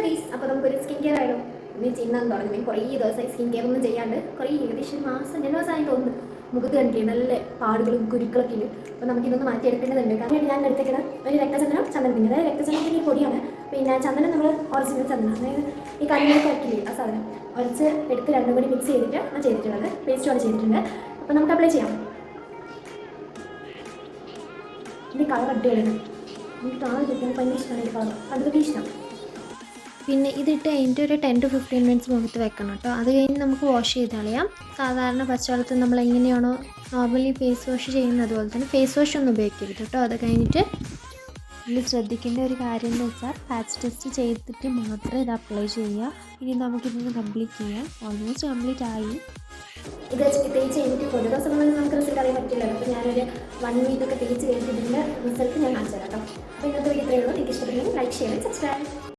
Guys, അപ്പോൾ നമുക്കൊരു skin care ആയാലും ഇന്ന് ചെയ്യുന്നതെന്ന് തുടങ്ങി. കുറേ ദിവസമായി സ്കിൻ കെയർ ഒന്നും ചെയ്യാണ്ട്, ഏകദേശം മാസം 2 മാസമായി തോന്നുന്നു. മുഖത്ത് കണ്ടില്ലേ നല്ല പാടുകളും കുരുക്കളൊക്കെ ഉണ്ട്. അപ്പോൾ നമുക്കിതൊന്ന് മാറ്റിയെടുക്കേണ്ടതുണ്ട്. കാരണം ഞാൻ എടുത്തേക്കുന്ന ഒരു രക്തചന്ദനം ചന്ദനത്തിൻ്റെ, അതായത് രക്തചന്ദനത്തിൻ്റെ ഈ പൊടിയാണ്. പിന്നെ ചന്ദനം നമ്മൾ ഒറിജിനൽ ചന്ദനം, അതായത് ഈ കണ്ണിലേക്ക് വയ്ക്കില്ലേ ആ സാധനം ഉരച്ച് എടുത്ത് രണ്ടും കൂടി മിക്സ് ചെയ്തിട്ട് ഞാൻ ചെയ്തിട്ടുള്ളത്. പേസ്റ്റുമാണ് ചെയ്തിട്ടുണ്ട്. അപ്പോൾ നമുക്ക് അപ്ലൈ ചെയ്യാം. ഇതിൻ്റെ കളർ അടിപൊളിയാണ്. എനിക്ക് കാണാൻ കിട്ടുന്നത് ഭയങ്കര ഇഷ്ടമാണ്. ഈ കളർ കണ്ടതൊക്കെ ഇഷ്ടം. പിന്നെ ഇതിട്ട് അതിൻ്റെ ഒരു 10 to 15 മിനിറ്റ്സ് മുഖത്ത് വെക്കണം കേട്ടോ. അത് കഴിഞ്ഞ് നമുക്ക് വാഷ് ചെയ്ത് കളയാം. സാധാരണ പച്ചവെള്ളത്തിൽ നമ്മൾ എങ്ങനെയാണോ നോർമലി ഫേസ് വാഷ് ചെയ്യുന്നത് അതുപോലെ തന്നെ ഫേസ് വാഷ് ഒന്നും ഉപയോഗിക്കരുത് കേട്ടോ. അത് കഴിഞ്ഞിട്ട് ഇതിൽ ശ്രദ്ധിക്കേണ്ട ഒരു കാര്യം എന്ന് വെച്ചാൽ പാച്ച് ടെസ്റ്റ് ചെയ്തിട്ട് മാത്രം ഇത് അപ്ലൈ ചെയ്യുക. ഇനി നമുക്കിതൊന്ന് കംപ്ലീറ്റ് ചെയ്യാം. ഓൾമോസ്റ്റ് കംപ്ലീറ്റ് ആയി. ഇത് തേച്ച് കഴിഞ്ഞിട്ട് ഒരു ദിവസങ്ങളിൽ നമുക്ക് റിസൾട്ട് അറിയാൻ പറ്റില്ല. അപ്പോൾ ഞാനൊരു 1 വീക്കൊക്കെ തേച്ച് കഴിഞ്ഞിട്ട് ഇതിൻ്റെ റിസൾട്ട് ഞാൻ കാണിച്ചു തരാം കേട്ടോ. അപ്പോൾ ഇന്നത്തെ വീഡിയോ ഇത്രയേ ഉള്ളൂ. നിങ്ങൾക്ക് ഇഷ്ടപ്പെടുമെങ്കിൽ ലൈക്ക്, ഷെയർ, സബ്സ്ക്രൈബ്.